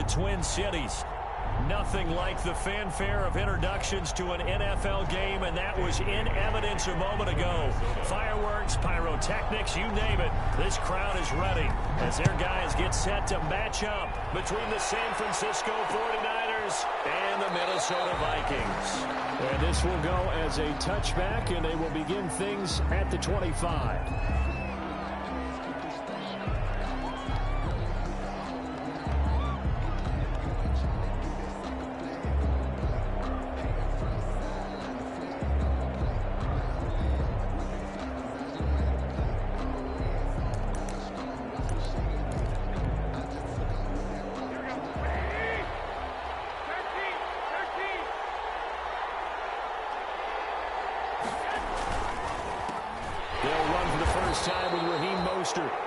Twin Cities. Nothing like the fanfare of introductions to an NFL game, and that was in evidence a moment ago. Fireworks, pyrotechnics, you name it. This crowd is ready as their guys get set to match up between the San Francisco 49ers and the Minnesota Vikings. And this will go as a touchback, and they will begin things at the 25.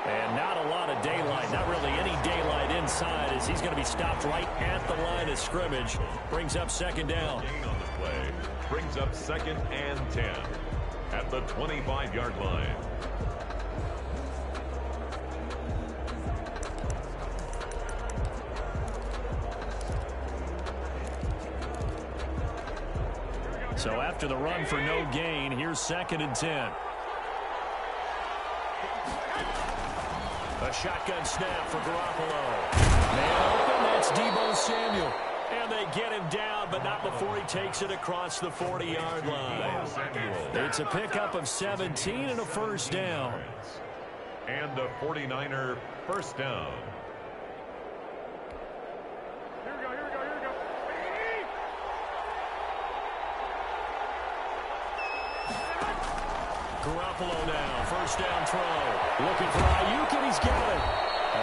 And not a lot of daylight, not really any daylight inside, as he's going to be stopped right at the line of scrimmage. Brings up second down. Gain on the play. Brings up 2nd and 10 at the 25-yard line. So after the run for no gain, here's 2nd and 10. A shotgun snap for Garoppolo. Man open, that's Deebo Samuel. And they get him down, but not before he takes it across the 40-yard line. It's a pickup of 17 and a first down. And a 49er first down. Here we go. Garoppolo now, first down throw. Looking for Ayuk, and he's got it.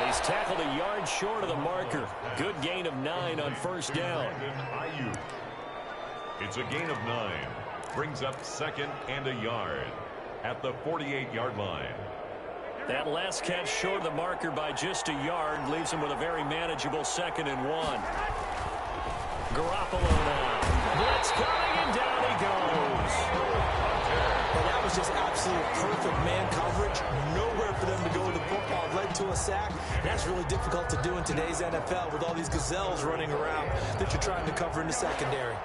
He's tackled a yard short of the marker. Good gain of 9 on first down. Ayuk. It's a gain of 9. Brings up 2nd and a yard at the 48-yard line. That last catch short of the marker by just a yard leaves him with a very manageable 2nd and 1. Garoppolo now. Blitz coming, and down he goes. Well, that was just absolute perfect man coverage. Nowhere for them to go with the football. Led to a sack. That's really difficult to do in today's NFL with all these gazelles running around that you're trying to cover in the secondary.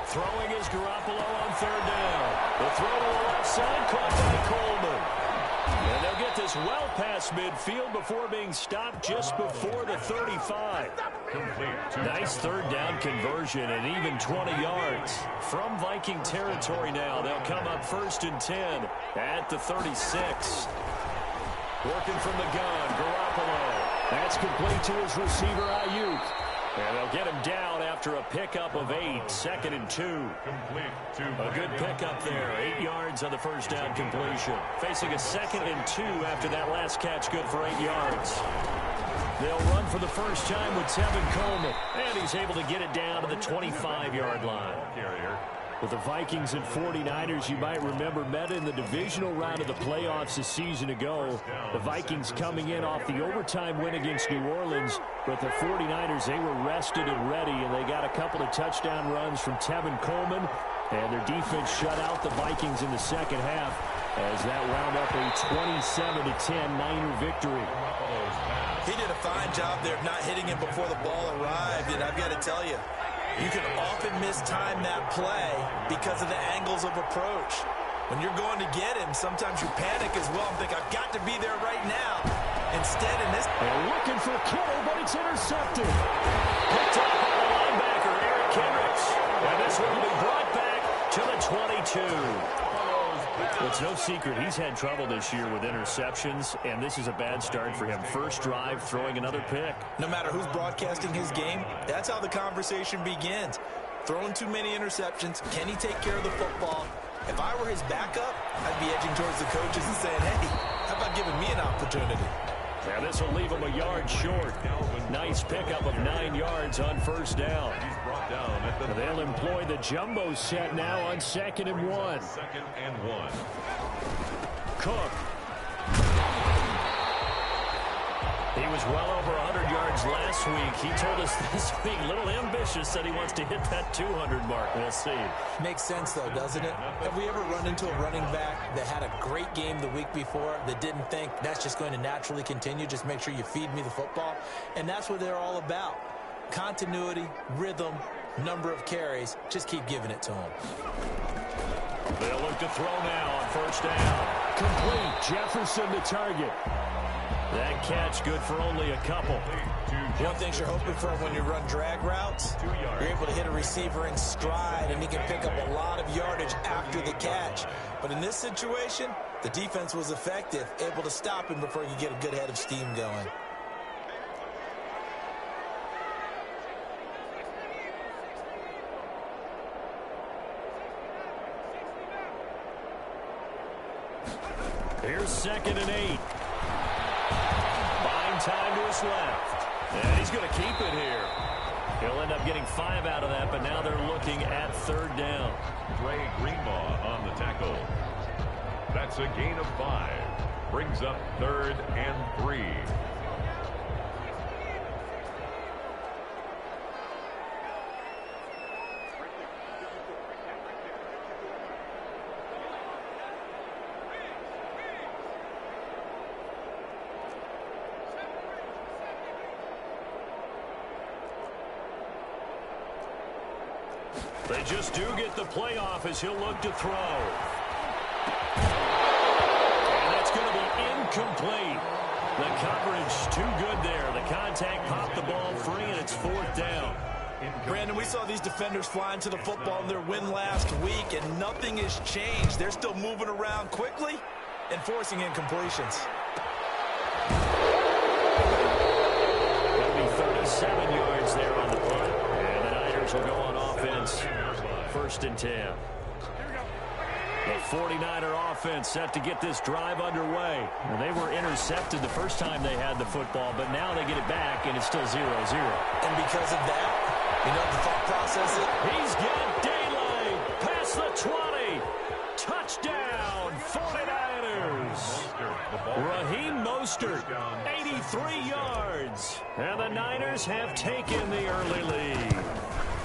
Throwing is Garoppolo on 3rd down. The throw to the left side, caught by Coleman. And they'll get this well past midfield before being stopped just before the 35. Complete. Nice 3rd down conversion and even 20 yards. From Viking territory now, they'll come up 1st and 10 at the 36. Working from the gun, Garoppolo. That's complete to his receiver, Ayuk. And they'll get him down after a pickup of 8, 2nd and 2. A good pickup there, 8 yards on the first down completion. Facing a 2nd and 2 after that last catch, good for 8 yards. They'll run for the first time with Tevin Coleman, and he's able to get it down to the 25-yard line. With the Vikings and 49ers, you might remember, met in the divisional round of the playoffs a season ago. The Vikings coming in off the overtime win against New Orleans, but the 49ers, they were rested and ready, and they got a couple of touchdown runs from Tevin Coleman, and their defense shut out the Vikings in the second half as that wound up a 27-10 Niner victory. He did a fine job there of not hitting him before the ball arrived, and I've got to tell you, you can often mistime that play because of the angles of approach. When you're going to get him, sometimes you panic as well and think, I've got to be there right now. Instead, in this... They're looking for Kittle, but it's intercepted. Picked up by the linebacker, Eric Kendricks. And this one will be brought back to the 22. It's no secret he's had trouble this year with interceptions, and this is a bad start for him. First drive, throwing another pick. No matter who's broadcasting his game, that's how the conversation begins. Throwing too many interceptions, can he take care of the football? If I were his backup, I'd be edging towards the coaches and saying, hey, how about giving me an opportunity? Now this will leave him a yard short. Nice pickup of 9 yards on first down. They'll employ the jumbo set now on 2nd and 1. 2nd and 1. Cook. He was well over 100 yards last week. He told us this week, a little ambitious, said he wants to hit that 200 mark. We'll see. Makes sense, though, doesn't it? Have we ever run into a running back that had a great game the week before that didn't think that's just going to naturally continue? Just make sure you feed me the football. And that's what they're all about. Continuity, rhythm, number of carries. Just keep giving it to them. They'll look to throw now on first down. Complete. Jefferson the target. That catch good for only a couple. One thing you're hoping for when you run drag routes, you're able to hit a receiver in stride, and he can pick up a lot of yardage after the catch. But in this situation, the defense was effective, able to stop him before he could get a good head of steam going. Here's 2nd and 8. Buying time to his left. And he's going to keep it here. He'll end up getting 5 out of that, but now they're looking at 3rd down. Dre Greenlaw on the tackle. That's a gain of 5. Brings up 3rd and 3. They just do get the playoff as he'll look to throw. And that's going to be incomplete. The coverage too good there. The contact popped the ball free, and it's 4th down. Brandon, we saw these defenders flying to the football in their win last week, and nothing has changed. They're still moving around quickly and forcing incompletions. That'll be 37 yards there on the punt. And the Niners will go on offense. 1st and 10. The 49er offense set to get this drive underway. Well, they were intercepted the first time they had the football, but now they get it back, and it's still 0-0. And because of that, you know the thought process is? He's got daylight. Past the 20. Touchdown, 49ers. Raheem Mostert, 83 yards. And the Niners have taken the early lead.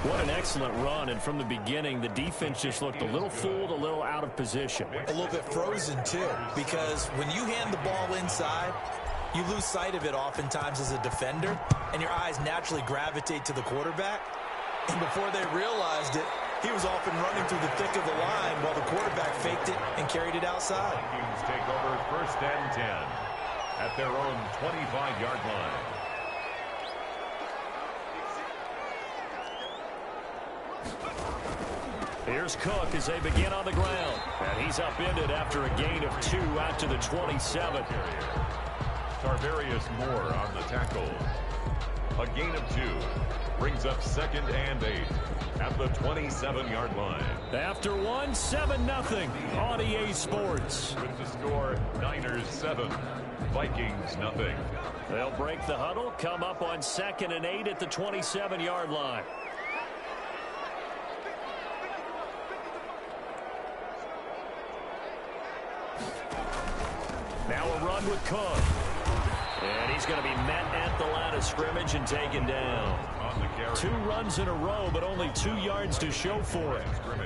What an excellent run, and from the beginning, the defense just looked a little fooled, a little out of position. A little bit frozen, too, because when you hand the ball inside, you lose sight of it oftentimes as a defender, and your eyes naturally gravitate to the quarterback. And before they realized it, he was off and running through the thick of the line while the quarterback faked it and carried it outside. Vikings take over 1st and 10 at their own 25-yard line. Here's Cook as they begin on the ground. And he's upended after a gain of 2 out to the 27. Tarvarius Moore on the tackle. A gain of 2. Brings up 2nd and 8 at the 27-yard line. After 1, 7-0 on EA Sports. With the score, Niners 7, Vikings nothing. They'll break the huddle, come up on 2nd and 8 at the 27-yard line. Now a run with Cook. And he's going to be met at the line of scrimmage and taken down. 2 runs in a row, but only 2 yards to show for it.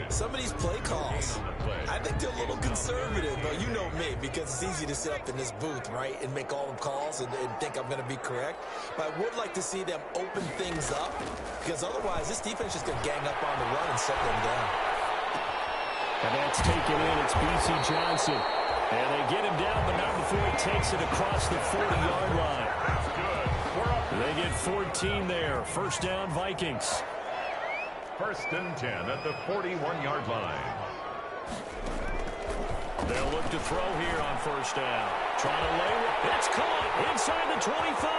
Some of these play calls, I think they're a little conservative, but you know me, because it's easy to sit up in this booth, right, and make all the calls and think I'm going to be correct. But I would like to see them open things up, because otherwise this defense is going to gang up on the run and shut them down. And that's taken in. It's B.C. Johnson. And they get him down, but not before he takes it across the 40-yard line. That's good. They get 14 there. 1st down, Vikings. 1st and 10 at the 41-yard line. They'll look to throw here on 1st down. Trying to lay it. It's caught inside the 25.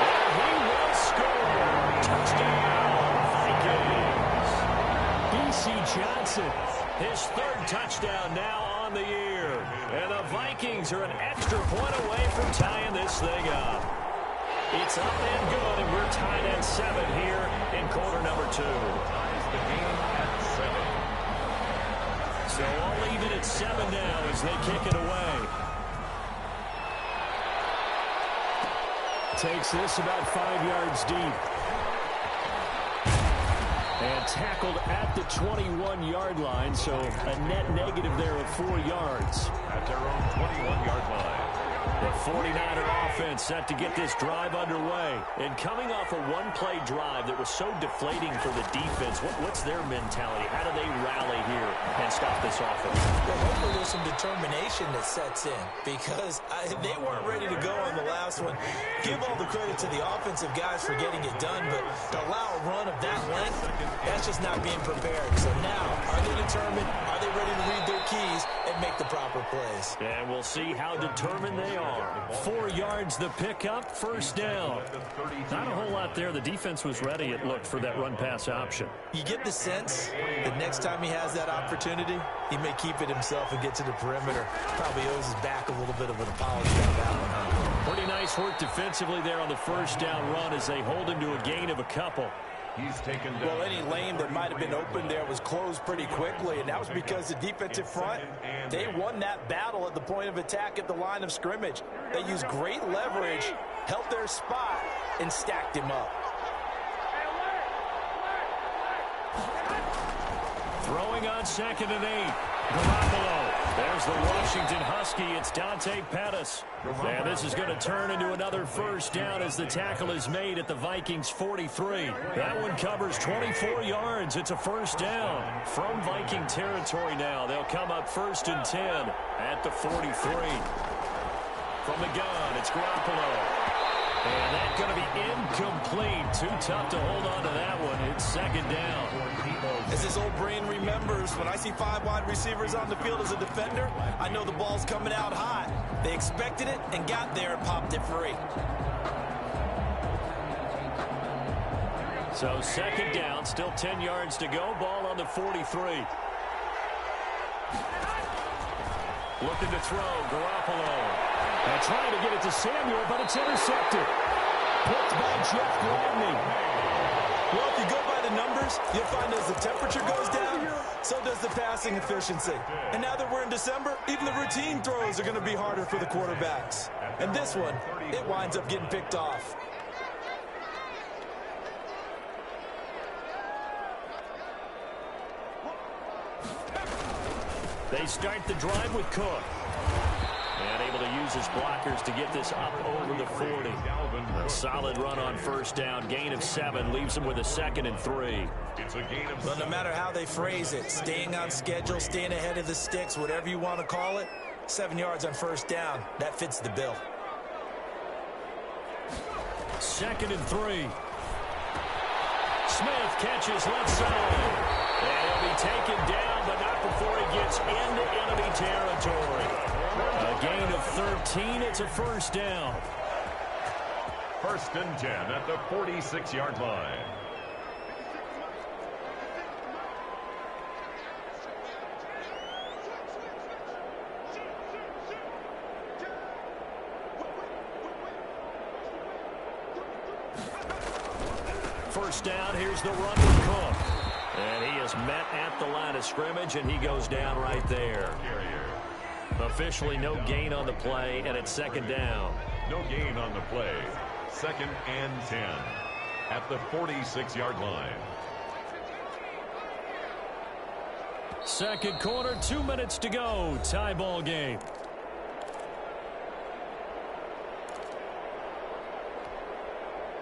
And he will score. Touchdown, Vikings. B.C. Johnson, his 3rd touchdown now on the year. And the Vikings are an extra point away from tying this thing up. It's up and good, and we're tied at 7 here in quarter number 2. Ties the game at 7. So all even at 7 now as they kick it away. takes this about 5 yards deep. And tackled at the 21-yard line, so a net negative there of 4 yards. At their own 21-yard line. The 49er offense set to get this drive underway. And coming off a one-play drive that was so deflating for the defense, what's their mentality? How do they rally here and stop this offense? Well, hopefully there's some determination that sets in because they weren't ready to go on the last one. Give all the credit to the offensive guys for getting it done, but to allow a run of that length, that's just not being prepared. So now, are they determined? Are they ready to read their keys and make the proper plays? And we'll see how determined they are. 4 yards the pickup, first down. Not a whole lot there. The defense was ready, it looked, for that run-pass option. You get the sense that next time he has that opportunity, he may keep it himself and get to the perimeter. Probably owes his back a little bit of an apology on that one, huh? Pretty nice work defensively there on the first down run as they hold him to a gain of a couple. He's taken down. Well, any lane that might have been open there was closed pretty quickly, and that was because the defensive front, they won that battle at the point of attack at the line of scrimmage. They used great leverage, held their spot, and stacked him up. Throwing on 2nd and 8. Garoppolo. There's the Washington Husky. It's Dante Pettis. And this is going to turn into another first down as the tackle is made at the Vikings 43. That one covers 24 yards. It's a first down from Viking territory now. They'll come up 1st and 10 at the 43. From the gun, it's Garoppolo. And that's going to be incomplete. Too tough to hold on to that one. It's 2nd down. As his old brain remembers, when I see 5 wide receivers on the field as a defender, I know the ball's coming out hot. They expected it and got there and popped it free. So 2nd down, still 10 yards to go. Ball on the 43. Looking to throw, Garoppolo. And trying to get it to Samuel, but it's intercepted. Picked by Jeff Gladney. Well, if you go by the numbers, you'll find as the temperature goes down, so does the passing efficiency. And now that we're in December, even the routine throws are going to be harder for the quarterbacks. And this one, it winds up getting picked off. They start the drive with Cook. And able to use his blockers to get this up over the 40. A solid run on first down. Gain of 7 leaves him with a 2nd and 3. It's a gain of 7. But no matter how they phrase it, staying on schedule, staying ahead of the sticks, whatever you want to call it, 7 yards on first down, that fits the bill. 2nd and 3. Smith catches left side. And he'll be taken down, but not before he gets into enemy territory. A gain of 13. It's a first down. 1st and 10 at the 46-yard line. First down, here's the run with Cook. And he is met at the line of scrimmage, and he goes down right there. Officially no gain on the play, and it's 2nd down. No gain on the play. 2nd and 10 at the 46-yard line. 2nd quarter, 2 minutes to go. Tie ball game.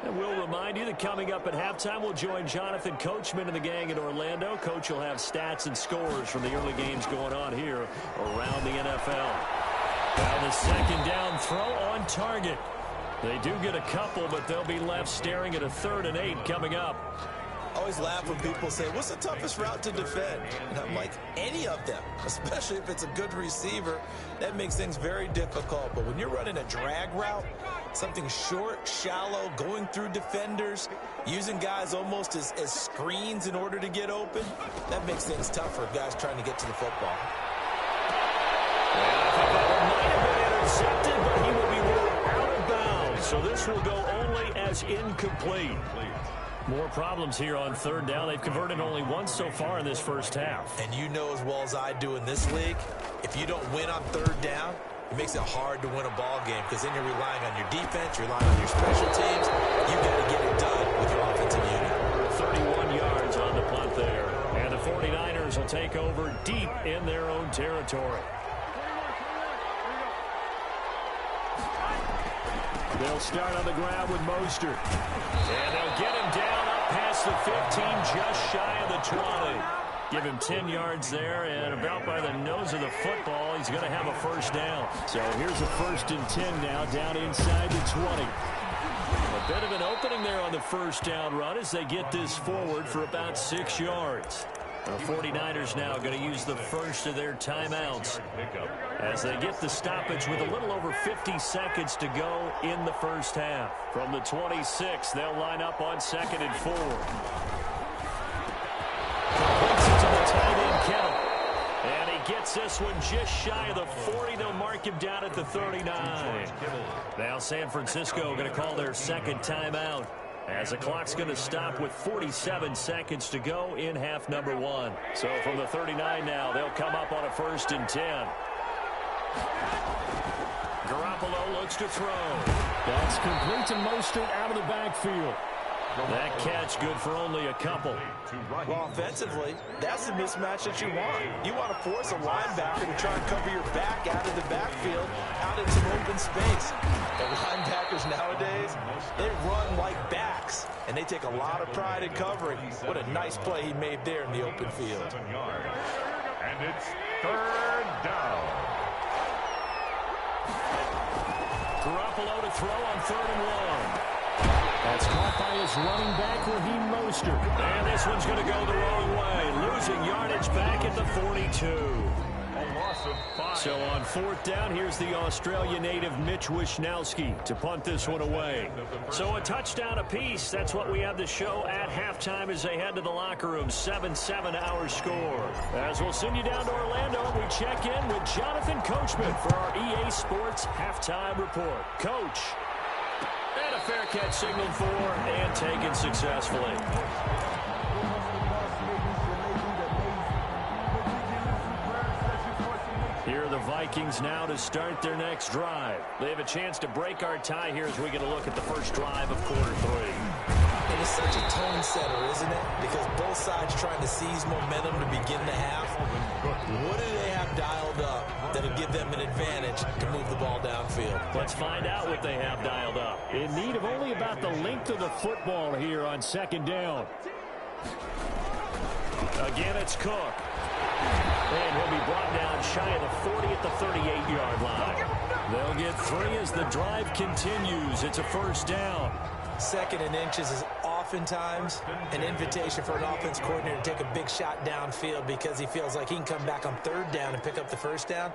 And we'll remind you that coming up at halftime, we'll join Jonathan Coachman and the gang in Orlando. Coach will have stats and scores from the early games going on here around the NFL. Now the 2nd down throw on target. They do get a couple, but they'll be left staring at a 3rd and 8 coming up. I always laugh when people say, what's the toughest route to defend? And I'm like, any of them, especially if it's a good receiver. That makes things very difficult. But when you're running a drag route, something short, shallow, going through defenders, using guys almost as screens in order to get open, that makes things tougher, guys trying to get to the football. I thought that one might have been intercepted, but he will be ruled out of bounds. So this will go only as incomplete. More problems here on 3rd down. They've converted only once so far in this first half. And you know as well as I do in this league, if you don't win on 3rd down, It makes it hard to win a ball game because then you're relying on your defense, you're relying on your special teams. You've got to get it done with your offensive unit. 31 yards on the punt there. And the 49ers will take over deep in their own territory. They'll start on the ground with Mostert. And they'll get him down up past the 15, just shy of the 20. Give him 10 yards there, and about by the nose of the football, he's going to have a first down. So here's a 1st and 10 now, down inside the 20. A bit of an opening there on the first down run as they get this forward for about 6 yards. The 49ers now going to use the first of their timeouts as they get the stoppage with a little over 50 seconds to go in the first half. From the 26, they'll line up on 2nd and 4. Completes it to the tight end, Kittle. And he gets this one just shy of the 40. They'll mark him down at the 39. Now San Francisco going to call their 2nd timeout, as the clock's going to stop with 47 seconds to go in half number 1. So from the 39 now, they'll come up on a 1st and 10. Garoppolo looks to throw. That's complete to Mostert out of the backfield. That catch good for only a couple. Well, offensively, that's the mismatch that you want. You want to force a linebacker to try and cover your back out of the backfield, out in some open space. The linebackers nowadays, they run like backs, and they take a lot of pride in covering. What a nice play he made there in the open field. And it's 3rd down. Garoppolo to throw on 3rd and 1. That's caught by his running back, Raheem Mostert. And this one's going to go the wrong way, losing yardage back at the 42. A loss of 5. So on 4th down, here's the Australia native Mitch Wishnowsky to punt this one away. So a touchdown apiece. That's what we have to show at halftime as they head to the locker room. 7-7 our score. As we'll send you down to Orlando, we check in with Jonathan Coachman for our EA Sports Halftime Report. Coach. And a fair catch signaled for and taken successfully. Here are the Vikings now to start their next drive. They have a chance to break our tie here as we get a look at the first drive of quarter 3. It is such a tone setter, isn't it? Because both sides trying to seize momentum to begin the half. What do they have dialed up that'll give them an advantage to move the ball downfield? Let's find out what they have dialed up. In need of only about the length of the football here on 2nd down. Again, it's Cook. And he'll be brought down shy of the 40 at the 38-yard line. They'll get 3 as the drive continues. It's a 1st down. 2nd and inches is oftentimes an invitation for an offense coordinator to take a big shot downfield because he feels like he can come back on 3rd down and pick up the 1st down.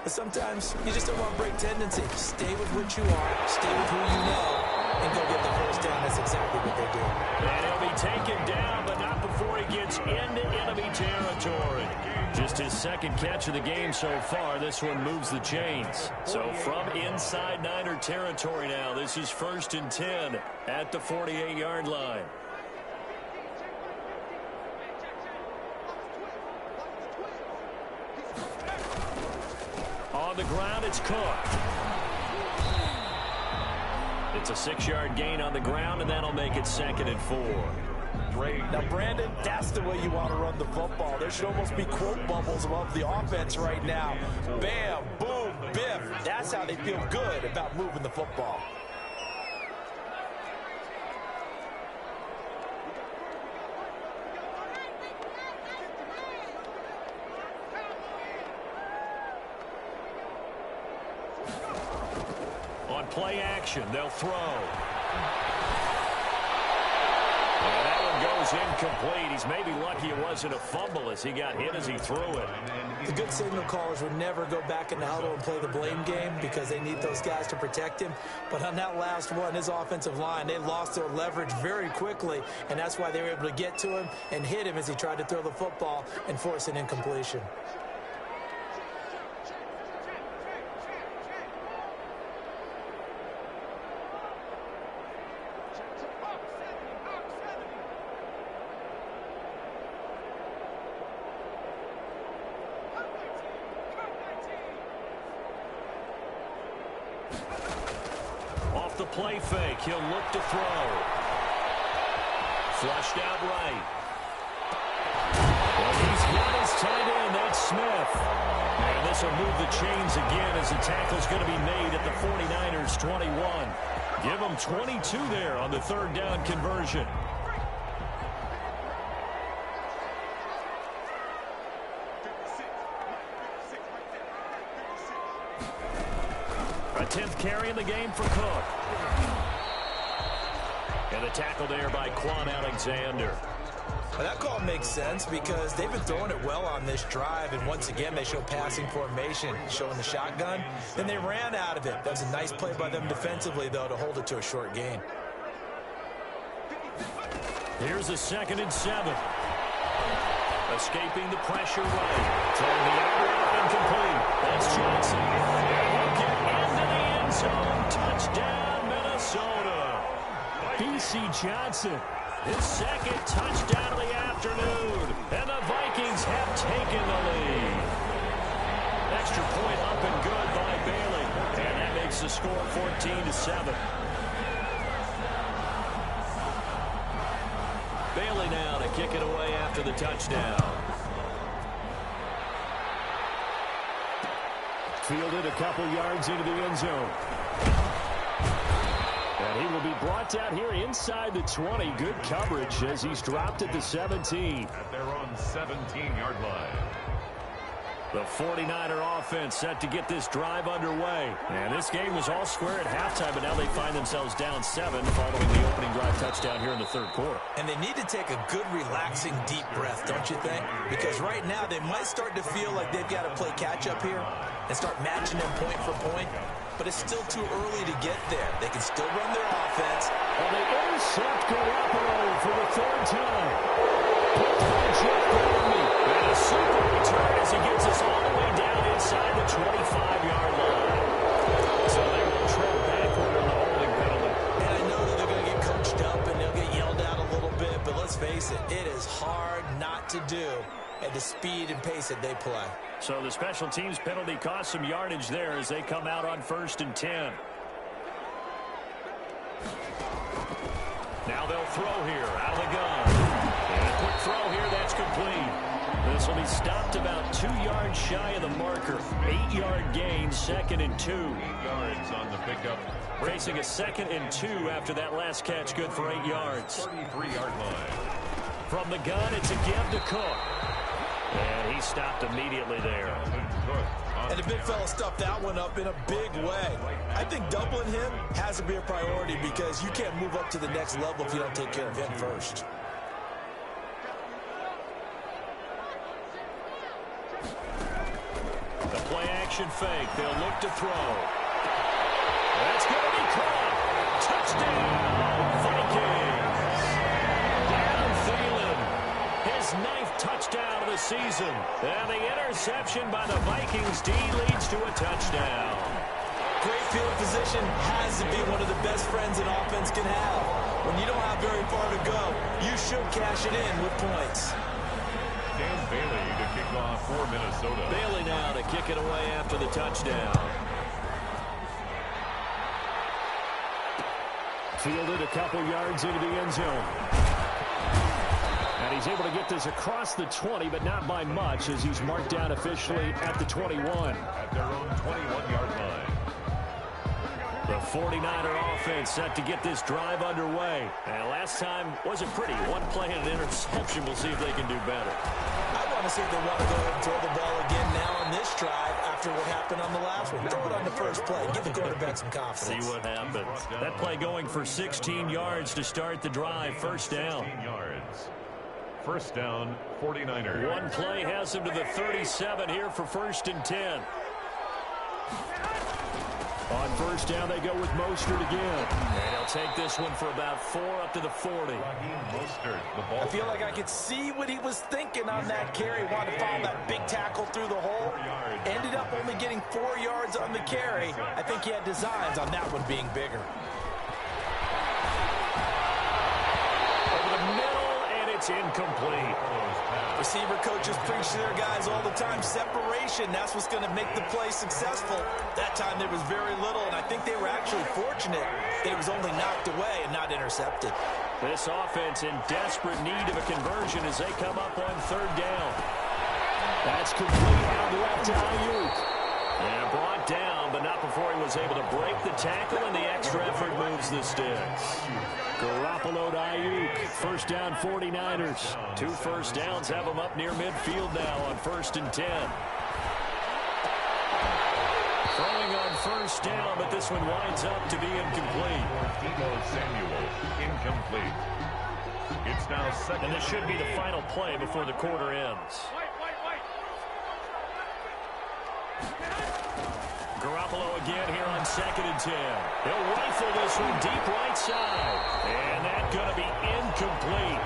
But sometimes you just don't want to break tendency. Stay with what you are, stay with who you know, and go get the 1st down. That's exactly what they do. And he'll be taken down, but not before he gets into enemy territory. Just his 2nd catch of the game so far. This one moves the chains. So from inside Niner territory now, this is 1st and 10 at the 48-yard line. On the ground, it's Cook. It's a 6-yard gain on the ground, and that'll make it 2nd and 4. Now, Brandon, that's the way you want to run the football. There should almost be quote bubbles above the offense right now. Bam, boom, biff. That's how they feel good about moving the football. On play action, they'll throw. Goes incomplete. He's maybe lucky it wasn't a fumble as he got hit as he threw it. The good signal callers would never go back in the huddle and play the blame game because they need those guys to protect him. But on that last one, his offensive line, they lost their leverage very quickly, and that's why they were able to get to him and hit him as he tried to throw the football and force an incompletion. off the play fake. He'll look to throw. Flushed out right. Well, he's got his tight end. That's Smith. And this will move the chains again as the tackle's going to be made at the 49ers 21. Give them 22 there on the third down conversion. A 10th carry in the game for Cook. And the tackle there by Quan Alexander. Well, that call makes sense because they've been throwing it well on this drive, and once again they show passing formation, showing the shotgun. Then they ran out of it. That was a nice play by them defensively, though, to hold it to a short gain. Here's a 2nd and 7. Escaping the pressure right. Toward the outright incomplete. That's Johnson. He'll get into the end zone. Touchdown, Minnesota. B.C. Johnson. His second touchdown of the afternoon. And the Vikings have taken the lead. Extra point up and good by Bailey. And that makes the score 14-7. Bailey now to kick it away after the touchdown. Fielded a couple yards into the end zone. And he will be brought down here inside the 20. Good coverage as he's dropped at the 17. At their own 17-yard line. The 49er offense set to get this drive underway. And this game was all square at halftime, but now they find themselves down 7 following the opening drive touchdown here in the third quarter. And they need to take a good, relaxing, deep breath, don't you think? Because right now they might start to feel like they've got to play catch-up here and start matching them point for point. But it's still too early to get there. They can still run their offense. And they intercept Garoppolo for the third time. And a super return as he gets us all the way down inside the 25-yard line. So they will trail backward on the holding penalty. And I know that they're going to get coached up and they'll get yelled at a little bit, but let's face it, it is hard not to do at the speed and pace that they play. So the special teams penalty cost some yardage there as they come out on 1st and 10. Now they'll throw here out of the gun. And a quick throw here, that's complete. This will be stopped about 2 yards shy of the marker. 8-yard gain, 2nd and 2. 8 yards on the pickup. Facing a 2nd and 2 after that last catch, good for 8 yards. 33-yard line. From the gun, it's a give to Cook. And he stopped immediately there. And the big fella stuffed that one up in a big way. I think doubling him has to be a priority because you can't move up to the next level if you don't take care of him first. The play-action fake. They'll look to throw. That's going to be caught. Touchdown, Vikings. Adam Thielen, his 9th touchdown of the season. And the interception by the Vikings D leads to a touchdown. Great field position has to be one of the best friends an offense can have. When you don't have very far to go, you should cash it in with points. Dan Bailey to kick off for Minnesota. Bailey now to kick it away after the touchdown. Fielded a couple yards into the end zone. And he's able to get this across the 20, but not by much as he's marked down officially at the 21. At their own 21-yard line. The 49er offense set to get this drive underway. And last time wasn't pretty. One play and an interception. We'll see if they can do better. I want to see if they want to go ahead and throw the ball again now on this drive after what happened on the last one. Throw it on the first play. Give the quarterback some confidence. See what happens. That play going for 16 yards to start the drive. First down. 16 yards. First down, 49ers. One play has them to the 37 here for 1st and 10. On first down, they go with Mostert again. And he'll take this one for about 4 up to the 40. I feel like I could see what he was thinking on that carry. Wanted to follow that big tackle through the hole. Ended up only getting 4 yards on the carry. I think he had designs on that one being bigger. Over the middle, and it's incomplete. Receiver coaches preach to their guys all the time. Separation, that's what's going to make the play successful. That time there was very little, and I think they were actually fortunate that it was only knocked away and not intercepted. This offense in desperate need of a conversion as they come up on third down. That's complete out left to Ayuk. And brought down, but not before he was able to break the tackle, and the extra effort moves the sticks. Garoppolo to Ayuk. First down, 49ers. 2 first downs have them up near midfield now on 1st and 10. Throwing on first down, but this one winds up to be incomplete. Debo Samuel, incomplete. It's now second. And this should be the final play before the quarter ends. Garoppolo again here on 2nd and 10. He'll rifle this one deep right side. And that's going to be incomplete.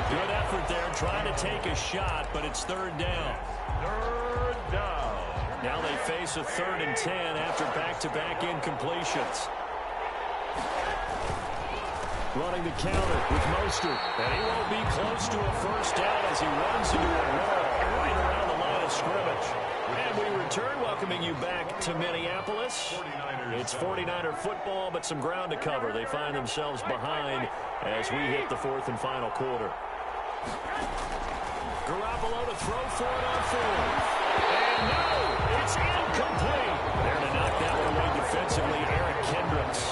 Good effort there trying to take a shot, but it's 3rd down. 3rd down. Now they face a 3rd and 10 after back-to-back incompletions. Running the counter with Mostert. And he won't be close to a first down as he runs into a wall right around the line of scrimmage. And we return, welcoming you back to Minneapolis. It's 49er football, but some ground to cover. They find themselves behind as we hit the 4th and final quarter. Garoppolo to throw for it on 4th. And no, it's incomplete. There to knock that one away defensively, Eric Kendricks.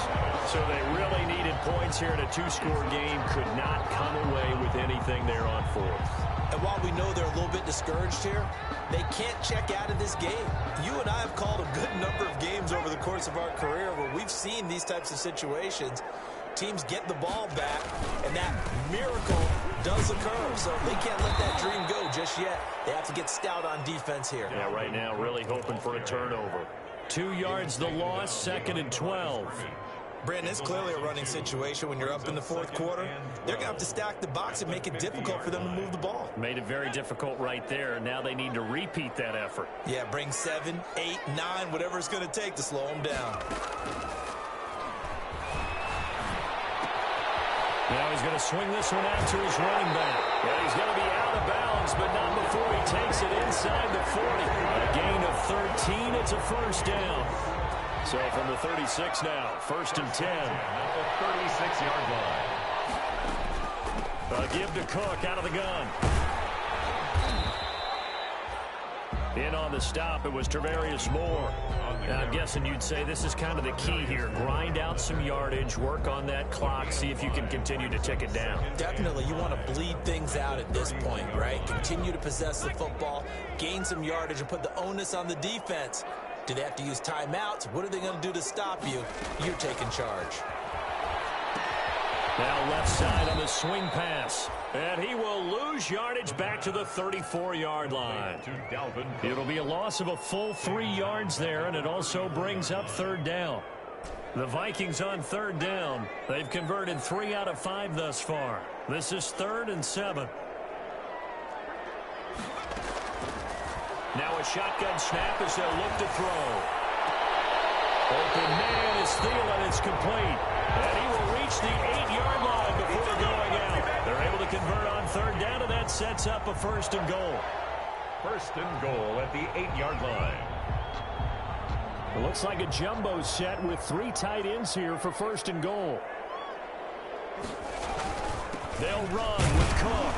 So they really needed points here in a 2-score game. Could not come away with anything there on 4th. And while we know they're a little bit discouraged here, they can't check out of this game. You and I have called a good number of games over the course of our career where we've seen these types of situations. Teams get the ball back, and that miracle does occur. So they can't let that dream go just yet. They have to get stout on defense here. Yeah, right now really hoping for a turnover. 2 yards the loss, 2nd and 12. Brandon, it's clearly a running situation when you're up in the 4th quarter. They're going to have to stack the box and make it difficult for them to move the ball. Made it very difficult right there. Now they need to repeat that effort. Yeah, bring 7, 8, 9, whatever it's going to take to slow them down. Now he's going to swing this one out to his running back. And he's going to be out of bounds, but not before he takes it inside the 40. A gain of 13. It's a first down. So from the 36 now, 1st and 10. At the 36-yard line. A give to Cook out of the gun. In on the stop, it was Travarius Moore. Now, I'm guessing you'd say this is kind of the key here. Grind out some yardage, work on that clock, see if you can continue to tick it down. Definitely, you want to bleed things out at this point, right? Continue to possess the football, gain some yardage, and put the onus on the defense. Do they have to use timeouts? What are they going to do to stop you? You're taking charge. Now left side on the swing pass. And he will lose yardage back to the 34-yard line. It'll be a loss of a full 3 yards there, and it also brings up 3rd down. The Vikings on 3rd down. They've converted 3 out of 5 thus far. This is 3rd and 7. Now a shotgun snap as they'll look to throw. Open man is Thielen. It's complete. And he will reach the 8-yard line before going out. They're able to convert on 3rd down, and that sets up a 1st and goal. 1st and goal at the 8-yard line. It looks like a jumbo set with 3 tight ends here for 1st and goal. They'll run with Cook.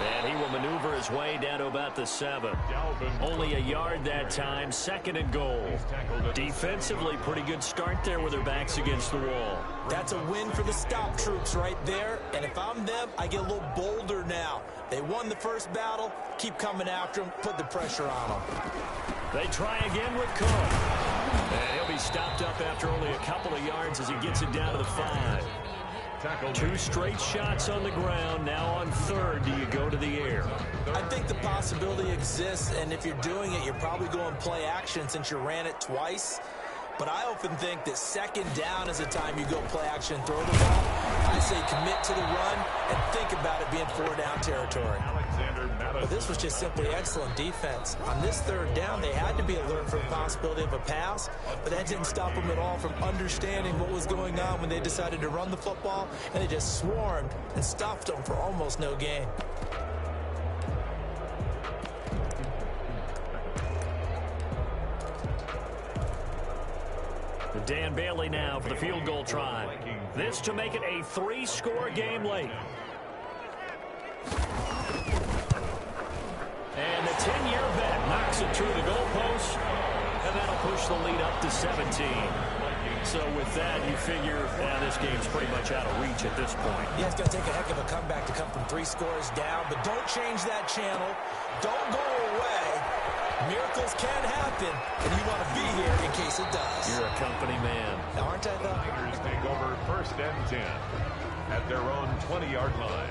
And he will maneuver his way down to about the 7. Only a yard that time, 2nd and goal. Defensively, pretty good start there with their backs against the wall. That's a win for the stop troops right there. And if I'm them, I get a little bolder now. They won the first battle. Keep coming after them. Put the pressure on them. They try again with Cook. And he'll be stopped up after only a couple of yards as he gets it down to the 5. 2 straight shots on the ground. Now on 3rd, do you go to the air? I think the possibility exists, and if you're doing it, you're probably going play action since you ran it twice. But I often think that 2nd down is the time you go play action and throw the ball. I say commit to the run and think about it being 4-down territory. But this was just simply excellent defense. On this 3rd down, they had to be alert for the possibility of a pass, but that didn't stop them at all from understanding what was going on when they decided to run the football, and they just swarmed and stopped them for almost no gain. The Dan Bailey now for the field goal try. This to make it a 3-score game late. And the 10-year vet knocks it through the goalpost, and that'll push the lead up to 17. So with that, you figure this game's pretty much out of reach at this point. Yeah, it's going to take a heck of a comeback to come from 3 scores down, but don't change that channel. Don't go away. Miracles can happen, and you want to be here in case it does. You're a company man. Aren't I, though? Tigers take over 1st and 10 at their own 20-yard line.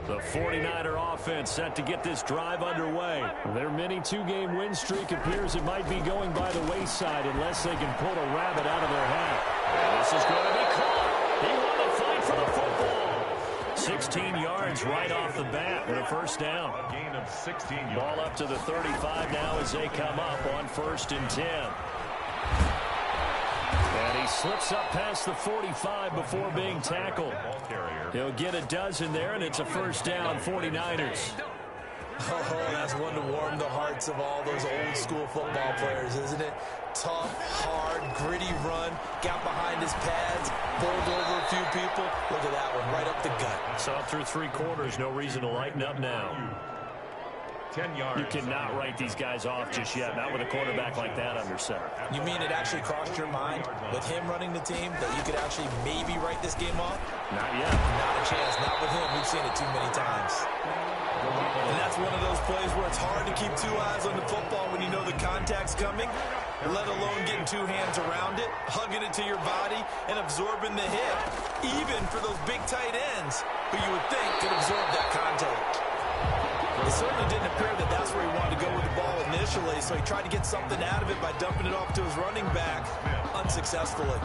The 49er offense set to get this drive underway. Their mini 2-game win streak appears it might be going by the wayside unless they can pull a rabbit out of their hat. And this is going to be caught. He won the fight for the football. 16 yards right off the bat with a 1st down. A gain of 16 yards. Ball up to the 35 now as they come up on 1st and 10. And he slips up past the 45 before being tackled. He'll get a dozen there, and it's a 1st down, 49ers. Oh, that's one to warm the hearts of all those old-school football players, isn't it? Tough, hard, gritty run, got behind his pads, bowled over a few people. Look at that one, right up the gut. Saw it through 3 quarters, no reason to lighten up now. 10 yards. You cannot write these guys off just yet, not with a quarterback like that under center. You mean it actually crossed your mind with him running the team that you could actually maybe write this game off? Not yet. Not a chance, not with him. We've seen it too many times. And that's one of those plays where it's hard to keep 2 eyes on the football when you know the contact's coming, let alone getting 2 hands around it, hugging it to your body, and absorbing the hit, even for those big tight ends who you would think could absorb that contact. It certainly didn't appear that that's where he wanted to go with the ball initially, so he tried to get something out of it by dumping it off to his running back unsuccessfully.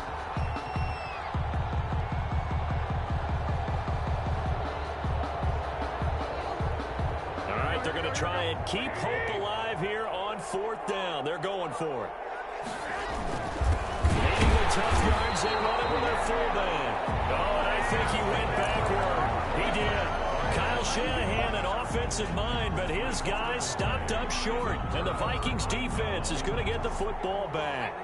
All right, they're going to try and keep hope alive here on 4th down. They're going for it. Needing the tough yards, they run it with their fullback. Oh, and I think he went backward. He did. Kyle Shanahan, an offensive mind, but his guys stopped up short. And the Vikings defense is going to get the football back.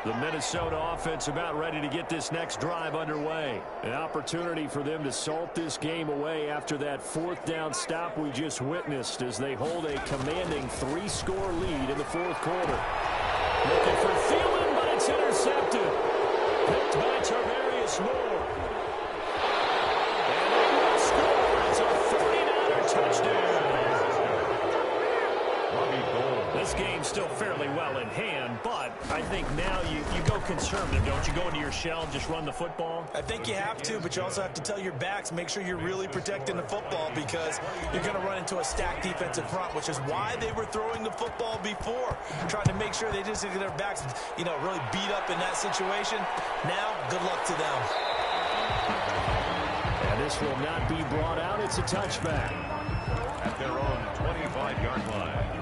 The Minnesota offense about ready to get this next drive underway. An opportunity for them to salt this game away after that 4th down stop we just witnessed as they hold a commanding 3-score lead in the 4th quarter. Looking for Thielen, but it's intercepted. Picked by Tarvarius Moore. And they will score. It's a 49er touchdown. This game's still fairly well in hand, but I think now you go conservative, don't you? Go into your shell and just run the football? I think you have to, but you also have to tell your backs, make sure you're really protecting the football because you're going to run into a stacked defensive front, which is why they were throwing the football before, trying to make sure they just get their backs, really beat up in that situation. Now, good luck to them. And this will not be brought out. It's a touchback. At their own 25-yard line.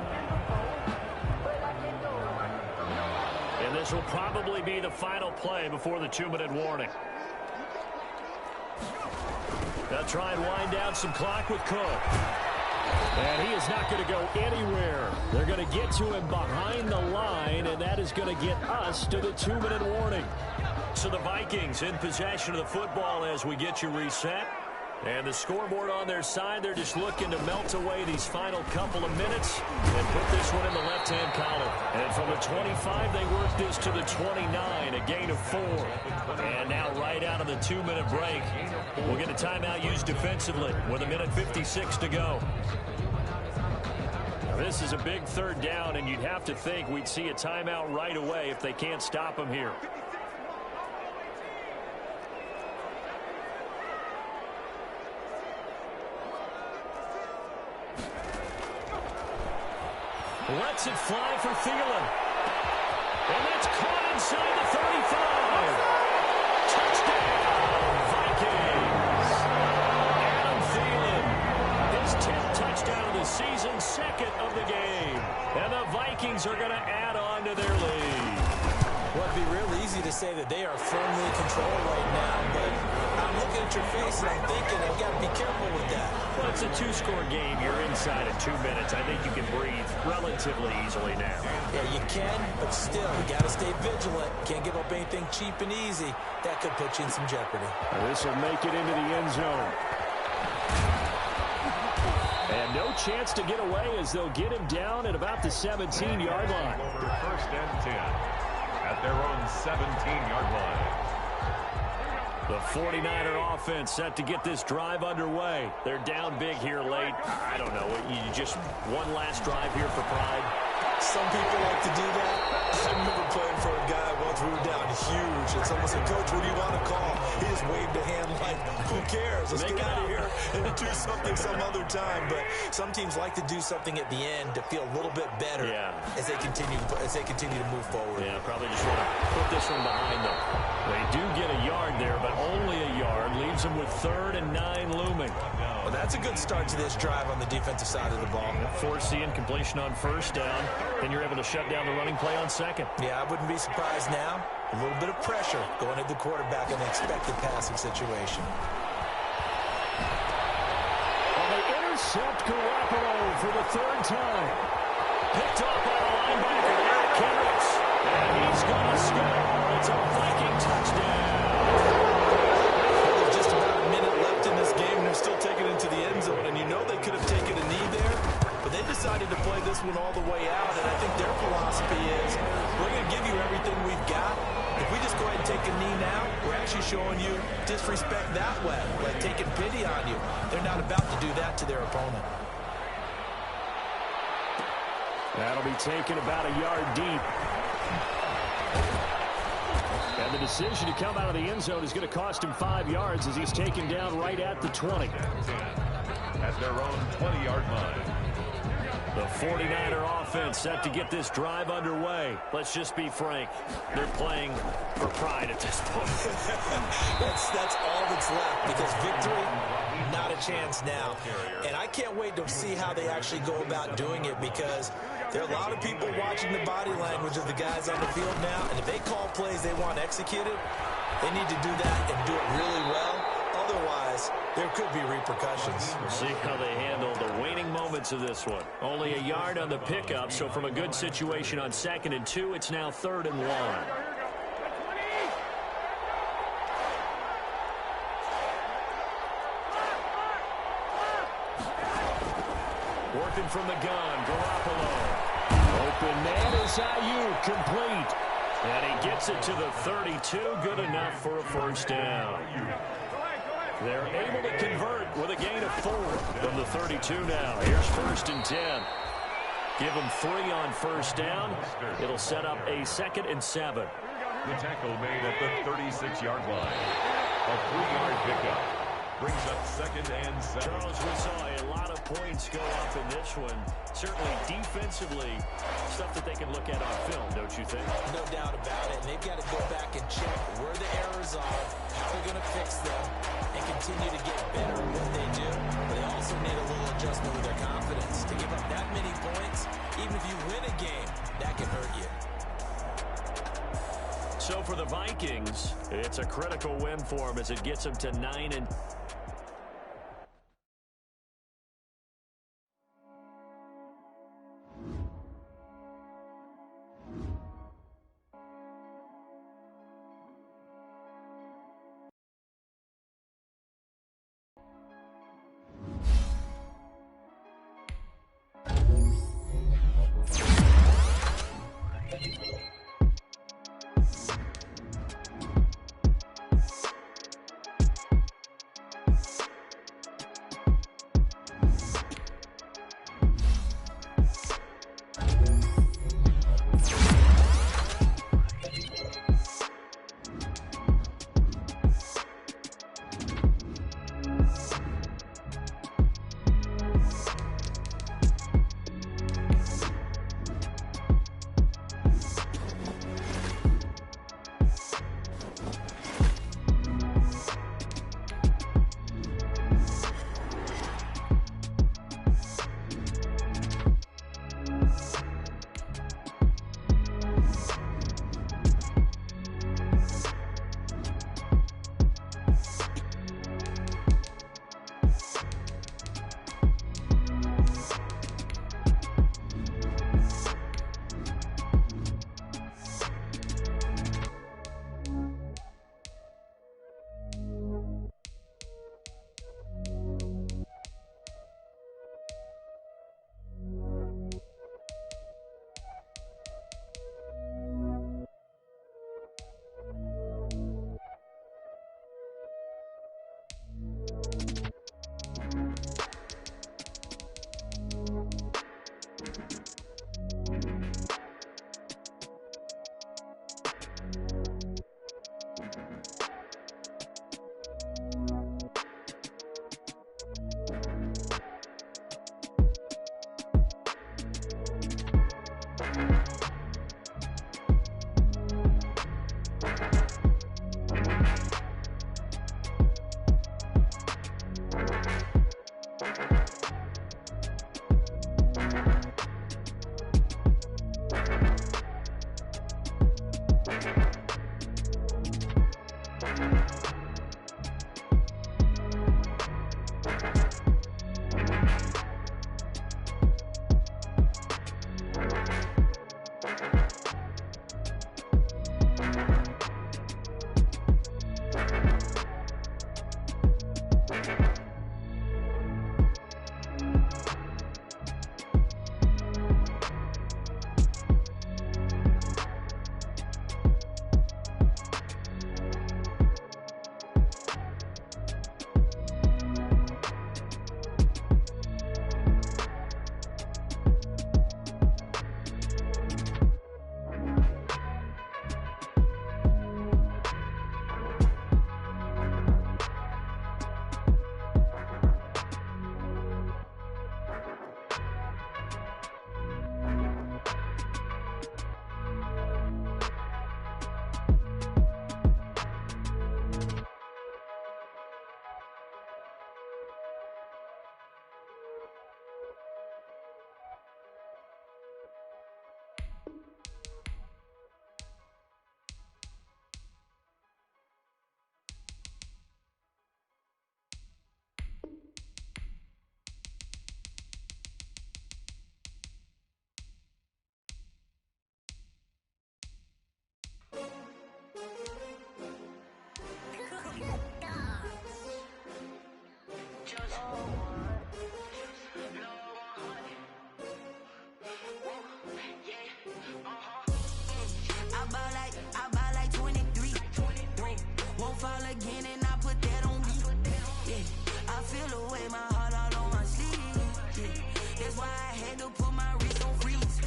And this will probably be the final play before the 2-minute warning. They'll try and wind down some clock with Cook. And he is not going to go anywhere. They're going to get to him behind the line, and that is going to get us to the 2-minute warning. So the Vikings in possession of the football as we get you reset. And the scoreboard on their side, they're just looking to melt away these final couple of minutes and put this one in the left-hand column. And from the 25, they work this to the 29, a gain of 4. And now right out of the 2-minute break, we'll get a timeout used defensively with 1:56 to go. Now, this is a big 3rd down, and you'd have to think we'd see a timeout right away if they can't stop them here. Lets it fly for Thielen. And that's caught inside the 35. Touchdown, Vikings. Adam Thielen, his 10th touchdown of the season, 2nd of the game. And the Vikings are going to add on to their lead. Well, it'd be real easy to say that they are firmly controlled right now, but I'm looking at your face and I'm thinking I've got to be careful with that. Well, it's a two-score game. You're inside in 2 minutes. I think you can breathe relatively easily now. Yeah, you can, but still, you got to stay vigilant. Can't give up anything cheap and easy. That could put you in some jeopardy. This will make it into the end zone. And no chance to get away as they'll get him down at about the 17-yard line. First and 10 at their own 17-yard line. The 49er offense set to get this drive underway. They're down big here late. I don't know. You just one last drive here for pride. Some people like to do that. I remember playing for a guy once. We were down huge, and someone said, "Coach, what do you want to call?" He just waved a hand like, "Who cares? Let's get out of here and do something some other time." But some teams like to do something at the end to feel a little bit better as they continue to move forward. Yeah, probably just want to put this one behind them. They do get a yard there, but only a yard. Leaves them with 3rd and 9 looming. Well, that's a good start to this drive on the defensive side of the ball. Force the incompletion on first down, and you're able to shut down the running play on second. Yeah, I wouldn't be surprised now. A little bit of pressure going at the quarterback in an expected passing situation. Well, they intercept Garoppolo for the 3rd time. Picked off by the linebacker, Eric Kendricks. And he's going to score. It's a Viking touchdown. There's just about a minute left in this game, and they're still taking it to the end zone. And you know they could have taken a knee there, but they decided to play this one all the way out. And I think their philosophy is, we're going to give you everything we've got. If we just go ahead and take a knee now, we're actually showing you disrespect that way, like taking pity on you. They're not about to do that to their opponent. That'll be taken about a yard deep. And the decision to come out of the end zone is going to cost him 5 yards as he's taken down right at the 20. At their own 20-yard line. The 49er offense set to get this drive underway. Let's just be frank. They're playing for pride at this point. That's all that's left, because victory, not a chance now. And I can't wait to see how they actually go about doing it, because there are a lot of people watching the body language of the guys on the field now, and if they call plays they want executed, they need to do that and do it really well. Otherwise, there could be repercussions. We'll see how they handle the waning moments of this one. Only a yard on the pickup, so from a good situation on 2nd and 2, it's now 3rd and 1. Working from the gun, Garoppolo. Open man is Ayuk, complete. And he gets it to the 32, good enough for a first down. They're able to convert with a gain of 4 from the 32 now. Here's 1st and 10. Give them 3 on first down. It'll set up a 2nd and 7. The tackle made at the 36-yard line. A 3-yard pickup brings up 2nd and 7. Charles, we saw a lot of points go up in this one. Certainly defensively, stuff that they can look at on film, don't you think? No doubt about it. And they've got to go back and check where the errors are, how they're going to fix them, and continue to get better at what they do. But they also need a little adjustment with their confidence. To give up that many points, even if you win a game, that can hurt you. So for the Vikings, it's a critical win for them as it gets them to 9 and feel the way, my heart all on my sleeve. Yeah. That's why I had to put my wrist on freeze.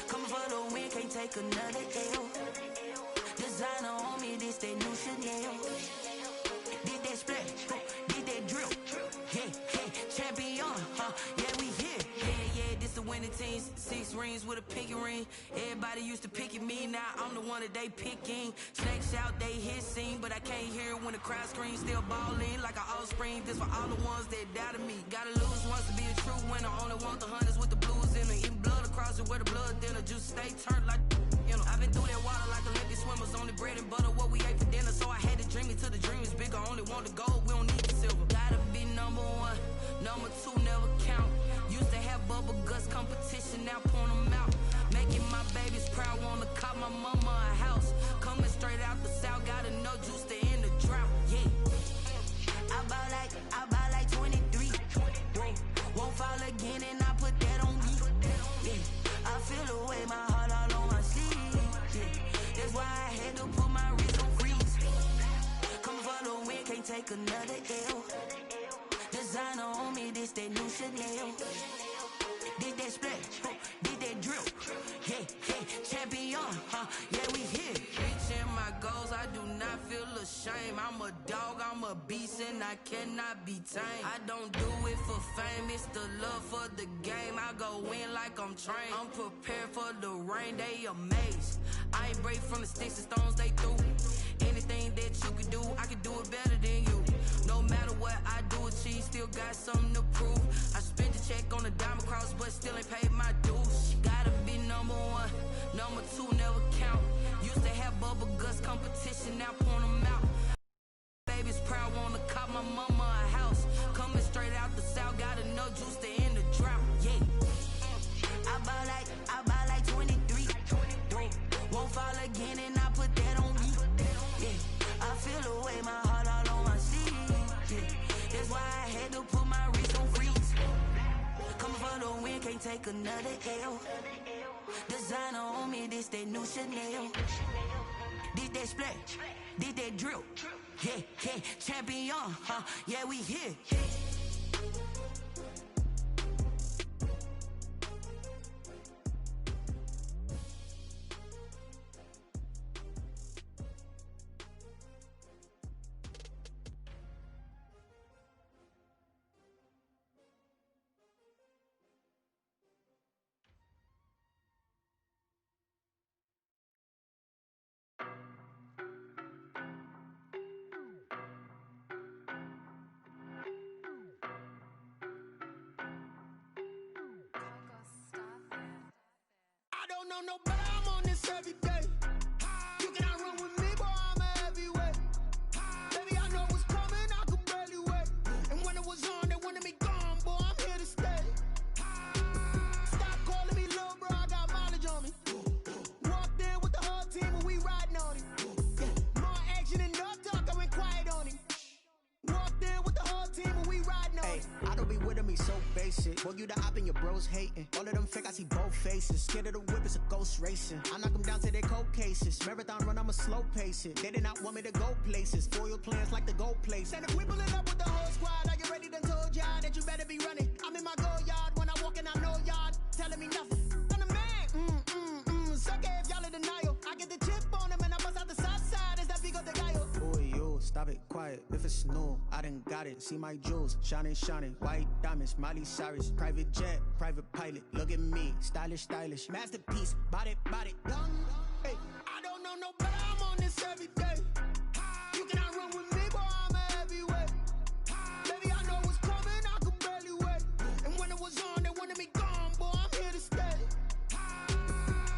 Coming for the win, can't take another L. Designer on me, this that new Chanel. Did that splash, did that drill. Yeah, champion, yeah, we here. Yeah, this the winning team. 6 rings with a pinky ring. Everybody used to pick at me, now I'm the one that they picking. Snakes out, they hit scene, but I can't hear it when the crowd screams. Still balling like an offspring. This for all the ones that doubted me. Gotta lose once to be a true winner. Only want the hunters with the blues in it. Eating blood across it where the blood thinner. Just stay turned like, you know. I've been through that water like Olympic swimmers. Only bread and butter, what we ate for dinner. So I had to dream it till the dream is bigger. Only want the gold, we don't need the silver. Gotta be number 1, number 2 never count. Used to have bubble guts competition, now point them out. Making my babies proud, wanna cop my mama a house. Coming straight out the south, gotta know juice to end the drought. Yeah, I buy like 23. Won't fall again, and I put that on me. Yeah, I feel the way, my heart all on my sleeve. Yeah, that's why I had to put my wrist on freeze. Coming for the win, can't take another L. Designer on me, this that new Chanel. Did that splash, did that drill. Yeah, champion, yeah, we here. Reaching my goals, I do not feel ashamed. I'm a dog, I'm a beast, and I cannot be tamed. I don't do it for fame, it's the love for the game. I go in like I'm trained. I'm prepared for the rain, they amazed. I ain't break from the sticks and stones they threw. Anything that you can do, I can do it better than you. No matter what I do, achieve, still got something to prove. I spent the check on the diamond cross, but still ain't paid my dues. Gotta be number 1, number 2 never count. Used to have bubble guts competition, now point them out. Baby's proud, wanna cop my mama a house. Coming straight out the south, gotta know juice to end the drought. Yeah, I buy like 23. Won't fall again, and I put that on me. Yeah, I feel the way, my heart all on my sleeve. Yeah, that's why I had to put my wrist on freeze. Coming for the win, can't take another L. Designer on me, this that new Chanel. Did that splash, did that drill. Yeah, champion, yeah, we here. don't know, but I'm on this every day. You cannot run with me, boy, I'm a heavyweight. Baby, I know what's coming, I could barely wait. And when it was on, they wanted me gone, boy, I'm here to stay. Stop calling me little bro, I got mileage on me. Walked in with the whole team and we riding on him. Yeah. More action and no talk, I went quiet on him. Walked in with the whole team and we riding on him. I don't be with me so basic. Boy, you the op and your bros hating. All of them fake, I see both faces. Scared of the whip, it's a ghost racing. I knock them down to their cold cases. Marathon run, I'ma slow pace it. They did not want me to go places. Foil plans like the go place. And if we pulling up with the whole squad, are you ready? Done told y'all that you better be running. I'm in my go yard. When I walk in, I know y'all telling me nothing. I'm the man. Suck it if y'all in denial. I get the chip on them and I bust out the south side. Is that Vigo de Gallo? Boy, yo, stop it, quiet. If it's new, I done got it. See my jewels, shining, shining. White diamonds, Miley Cyrus. Private jet, private pilot. Look at me, stylish, stylish. Masterpiece, body, done. Hey, I don't know, no, but I'm on this every day. You cannot run with me, boy, I'm a heavyweight. Baby, I know what's coming, I could barely wait. And when it was on, they wanted me gone, boy, I'm here to stay.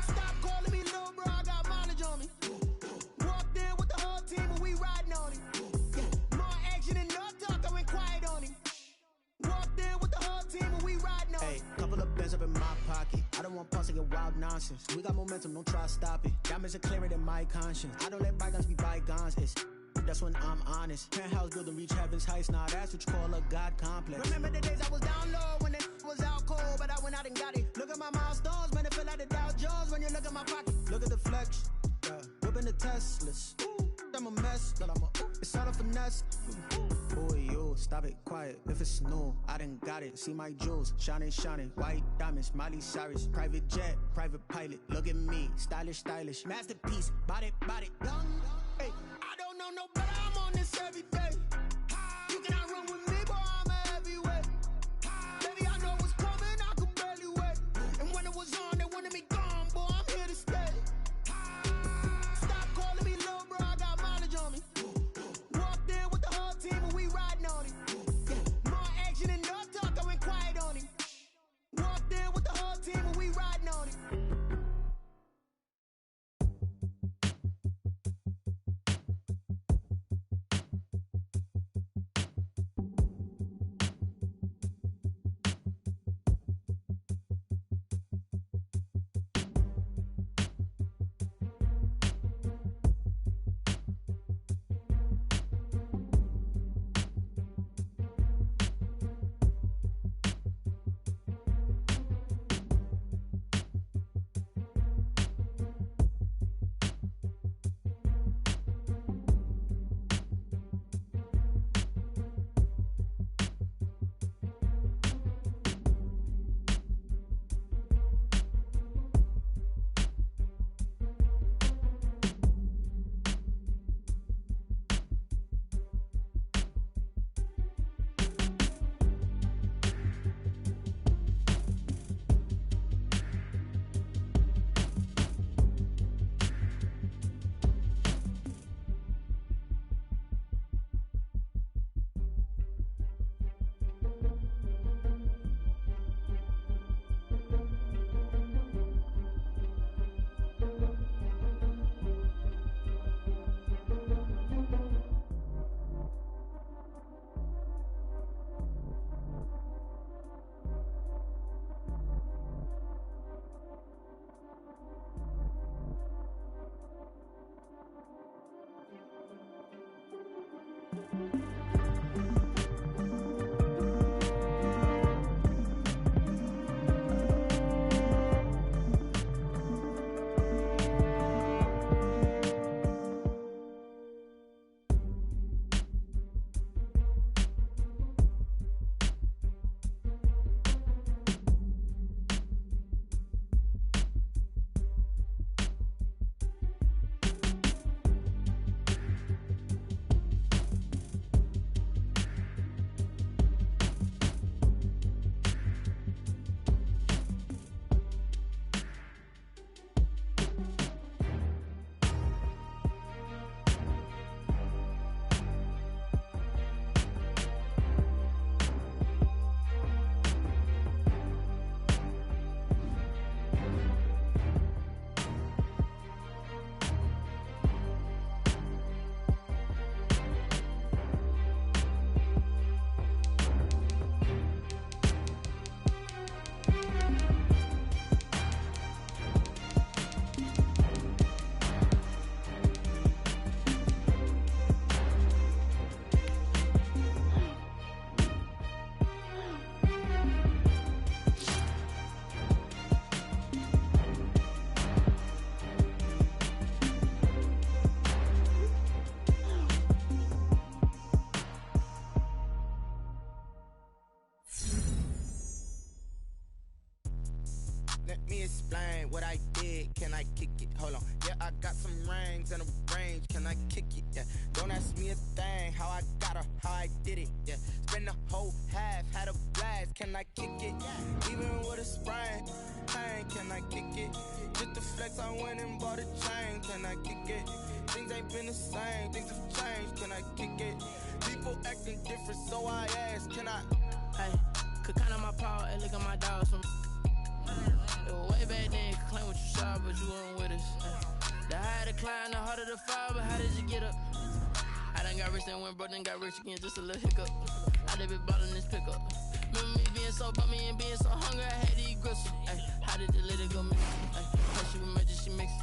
Stop calling me little bro, I got mileage on me. Walked in with the whole team and we riding on him. Yeah. More action and no talk, I went quiet on him. Walked in with the whole team and we riding on him. Hey, couple of bands up in my pocket. I don't want pause to get wild nonsense. We got momentum, don't try to stop it. Diamonds are clearer than my conscience. I don't let bygones be bygones. It's that's when I'm honest. Penthouse building reach heaven's heights. Now that's what you call a God complex. Remember the days I was down low when it was out cold, but I went out and got it. Look at my milestones, man, it feel like the Dow Jones when you look at my pocket. Look at the flex, whipping the Teslas. The I'm a mess, but it's all a finesse. Who are you? Stop it, quiet. If it's new, I done got it. See my jewels, shining, white diamonds, Miley Cyrus, private jet, private pilot. Look at me, stylish, masterpiece, body, young. Hey, I don't know no better. I'm on this every day. You cannot run with me, boy. I'm a heavyweight. Baby, I know what's coming. I could barely wait. And when it was on, they wanted me gone, boy. I'm here to stay. Stop calling me low, bro. I got mileage on me. Walked in with the whole team and we riding on it. Yeah. More action and no talk, I went quiet on him. Walked in with the whole team and we riding on it. Let me explain what I did. Can I kick it? Hold on. Yeah, I got some rings and a range. Can I kick it? Yeah. Don't ask me a thing. How I got her, how I did it. Yeah. Spend the whole half, had a blast. Can I kick it? Yeah. Even with a sprain, pain. Can I kick it? Just to flex, I went and bought a chain. Can I kick it? Things ain't been the same. Things have changed. Can I kick it? People acting different, so I ask. Can I? Hey, could count on my power and look at my dogs from. It was way back then, could claim what you saw, but you weren't with us. The higher the climb, the harder the fall, but how did you get up? I done got rich and went broke, then got rich again, just a little hiccup. I done been ballin' this pickup. Remember me being so bummy and being so hungry, I had to eat gristle. How did the lady go mix? She was magic, she mixed.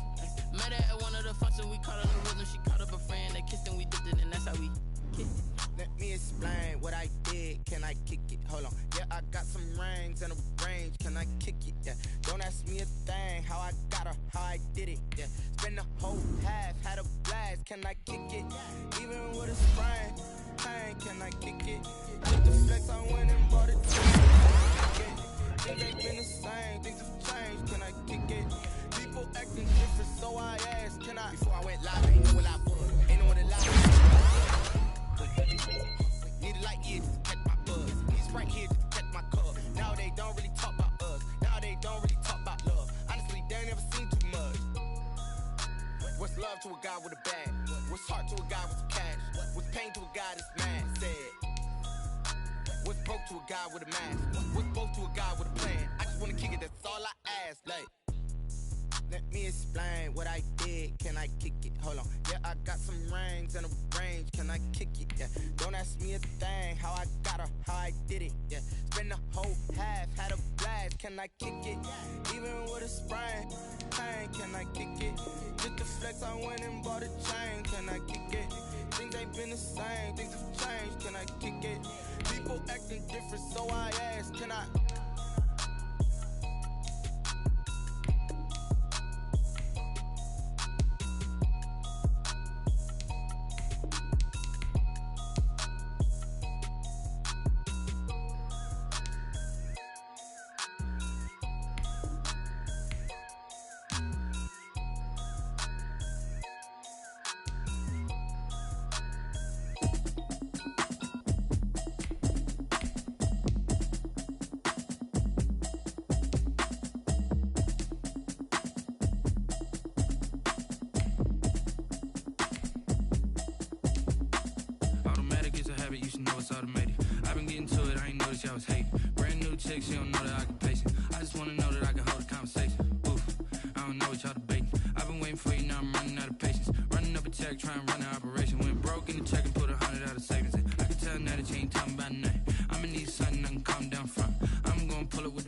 Met her at one of the functions, we caught her the rhythm, she caught up a friend, they kissed and we dipped it, and that's how we kicked it. Let me explain what I did. Can I kick it? Hold on. Yeah, I got some rings and a range. can I kick it? Yeah, don't ask me a thing, how I got her, how I did it. Yeah, spend the whole half, had a blast, can I kick it? Even with a sprain, pain, can I kick it? With the flex, I went and bought it. Things ain't been the same, things have changed, can I kick it? People acting different, so I asked, can I? Before I went live, ain't know what I was, ain't know what it live. Need a light here to catch my buzz, need Sprite here to catch my cup. Now they don't really talk about us, now they don't really talk about love. Honestly, they ain't never seen too much. What's love to a guy with a bag? What's heart to a guy with some cash? What's pain to a guy that's mad? Said. What's broke to a guy with a mask? What's broke to a guy with a plan? I just wanna kick it, that's all I ask. Like, let me explain what I did. Can I kick it? Hold on. Yeah, I got some rings and a range. Can I kick it? Yeah. Don't ask me a thing. How I got her, how I did it. Yeah. Spend the whole half, had a blast. Can I kick it? Even with a sprain, pain. Can I kick it? Just the flex, I went and bought a chain. Can I kick it? Things ain't been the same. Things have changed. Can I kick it? People acting different, so I ask. Can I? I was hating. Brand new chick, she don't know that I can pace it. I just wanna know that I can hold a conversation. Oof, I don't know what y'all debating. I've been waiting for you, now I'm running out of patience. Running up a check, trying to run an operation. Went broke in the check and put 100 out of savings in. I can tell now that you ain't talking about nothing. I'ma need something I can calm down from. I'm gonna pull up with the